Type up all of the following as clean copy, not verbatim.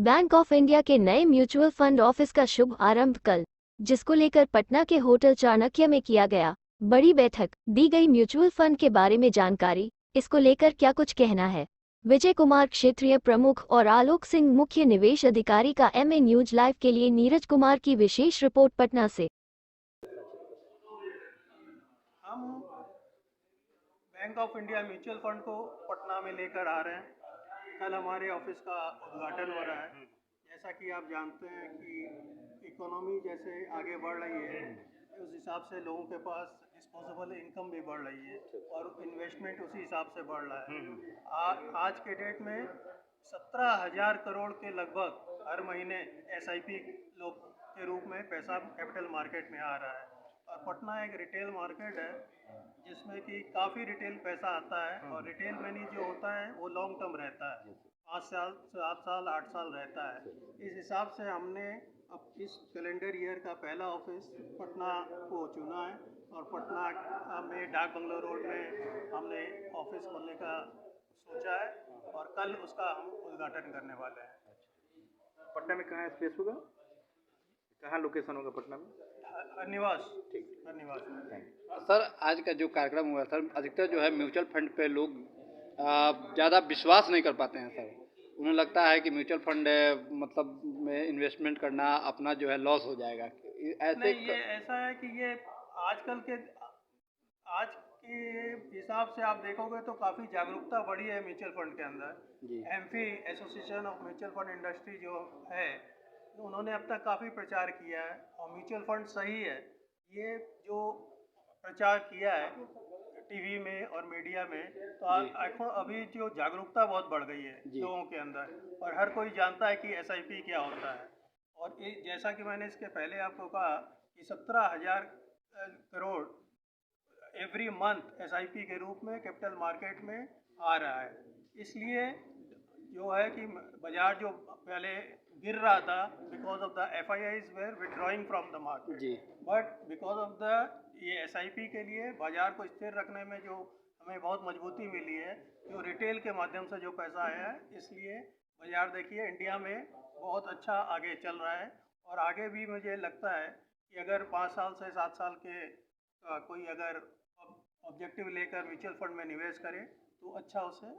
Bank of India के नए mutual fund office का शुभ आरंभ कल, जिसको लेकर पटना के होटल चाणक्य में किया गया। बड़ी बैठक, दी गई म्यूचुअल फंड के बारे में जानकारी। इसको लेकर क्या कुछ कहना है, विजय कुमार क्षेत्रीय प्रमुख और आलोक सिंह मुख्य निवेश अधिकारी का एमए न्यूज लाइव के लिए नीरज कुमार की विशेष रिपोर्ट पटना से। हम bank of India mutual fund को पटना में लेकर आ रहे हैं। कल हमारे ऑफिस का उद्घाटन हो रहा है। जैसा कि आप जानते हैं कि इकोनॉमी जैसे आगे बढ़ रही है, उस हिसाब से लोगों के पास डिस्पोजेबल इनकम भी बढ़ रही है और इन्वेस्टमेंट उसी हिसाब से बढ़ रहा है। आज के डेट में 17,000 करोड़ के लगभग हर महीने एसआईपी लोग के रूप में पैसा कैपिटल मार्केट में आ रहा है। और पटना एक रिटेल मार्केट है जिसमें कि काफ़ी रिटेल पैसा आता है और रिटेल मनी जो होता है वो लॉन्ग टर्म रहता है, 5 साल 7 साल 8 साल रहता है। इस हिसाब से हमने अब इस कैलेंडर ईयर का पहला ऑफिस पटना को चुना है और पटना में डाक बंगलो रोड में हमने ऑफिस खोलने का सोचा है और कल उसका हम उद्घाटन करने वाले हैं। पटना में कहाँ स्पेस होगा, कहाँ लोकेशन होगा पटना में? धन्यवाद। ठीक, धन्यवाद सर। आज का जो कार्यक्रम हुआ सर, अधिकतर जो है म्यूचुअल फंड पे लोग ज़्यादा विश्वास नहीं कर पाते हैं सर। उन्हें लगता है कि म्यूचुअल फंड मतलब में इन्वेस्टमेंट करना अपना जो है लॉस हो जाएगा। ऐसे नहीं, ये ऐसा है कि ये आजकल के आज के हिसाब से आप देखोगे तो काफ़ी जागरूकता बढ़ी है म्यूचुअल फंड के अंदर। AMFI association of mutual fund industry जो है, उन्होंने अब तक काफ़ी प्रचार किया है और म्यूचुअल फंड सही है। ये जो प्रचार किया है टीवी में और मीडिया में, तो आखिर अभी जो जागरूकता बहुत बढ़ गई है लोगों के अंदर और हर कोई जानता है कि एसआईपी क्या होता है। और जैसा कि मैंने इसके पहले आपको कहा कि 17,000 करोड़ एवरी मंथ एसआईपी के रूप में कैपिटल मार्केट में आ रहा है। इसलिए जो है कि बाजार जो पहले गिर रहा था because of the FIIs were withdrawing from the market, but because of the ये एसआईपी के लिए बाजार को स्थिर रखने में जो हमें बहुत मजबूती मिली है, जो रिटेल के माध्यम से जो पैसा आया है, इसलिए बाजार देखिए इंडिया में बहुत अच्छा आगे चल रहा है। और आगे भी मुझे लगता है कि अगर 5 साल से 7 साल के कोई अगर ऑब्जेक्टिव लेकर म्यूचुअल फंड में निवेश करे तो अच्छा उसे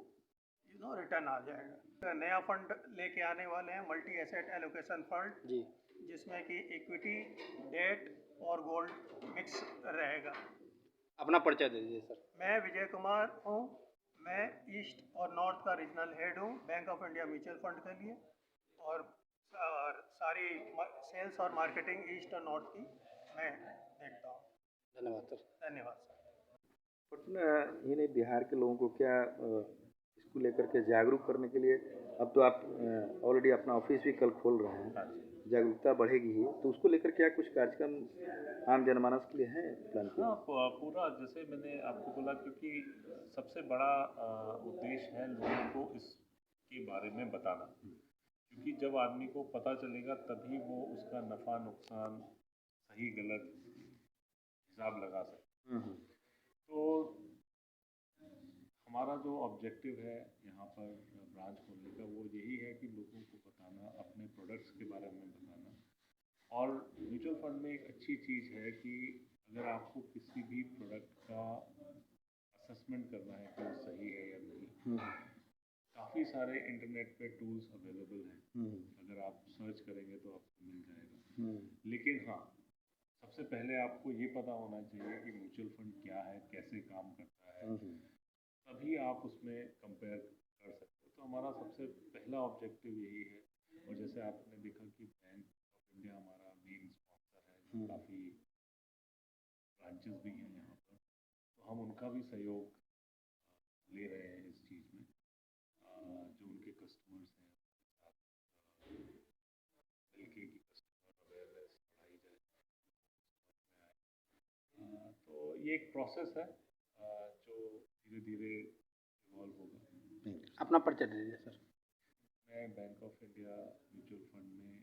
रिटर्न आ जाएगा। नया फंड लेके आने वाले हैं, मल्टी एसेट एलोकेशन फंड, जिसमें कि इक्विटी, डेट और गोल्ड मिक्स रहेगा। अपना परिचय दे दीजिए सर। मैं विजय कुमार हूँ। मैं ईस्ट और नॉर्थ का रीजनल हेड हूँ bank of India mutual fund के लिए और सारी सेल्स और मार्केटिंग ईस्ट और नॉर्थ की मैं देखता हूँ। धन्यवाद सर। धन्यवाद सर। पटना ही नहीं, बिहार के लोगों को क्या इसको लेकर के जागरूक करने के लिए अब तो आप ऑलरेडी अपना ऑफिस भी कल खोल रहे हैं, जागरूकता बढ़ेगी ही, तो उसको लेकर क्या कुछ कार्यक्रम आम जनमानस के लिए है प्लान किया? हाँ, पूरा जैसे मैंने आपको बोला, क्योंकि सबसे बड़ा उद्देश्य है लोगों को इसके बारे में बताना, क्योंकि जब आदमी को पता चलेगा तभी वो उसका नफ़ा नुकसान सही गलत हिसाब लगा सकते। तो हमारा जो ऑब्जेक्टिव है यहाँ पर ब्रांच खोलने का, वो यही है कि लोगों को बताना, अपने प्रोडक्ट्स के बारे में बताना। और म्यूचुअल फंड में एक अच्छी चीज़ है कि अगर आपको किसी भी प्रोडक्ट का असेसमेंट करना है कि वो सही है या नहीं, काफ़ी सारे इंटरनेट पे टूल्स अवेलेबल हैं। अगर आप सर्च करेंगे तो आपको मिल जाएगा। लेकिन हाँ, सबसे पहले आपको ये पता होना चाहिए कि म्यूचुअल फंड क्या है, कैसे काम करता है, तभी आप उसमें कंपेयर कर सकते हो। तो हमारा सबसे पहला ऑब्जेक्टिव यही है। और जैसे आपने देखा कि बैंक ऑफ इंडिया हमारा मेन स्पॉन्सर है, काफ़ी ब्रांचेस भी हैं यहाँ पर, तो हम उनका भी सहयोग ले रहे हैं इस चीज़ में। जो उनके कस्टमर्स हैं मिलके की कस्टमर अवेयरनेस बढ़ाई जाए, तो ये एक प्रोसेस है जो धीरे धीरे इवॉल्व होगा। अपना परिचय दे दीजिए सर। मैं bank of India mutual fund में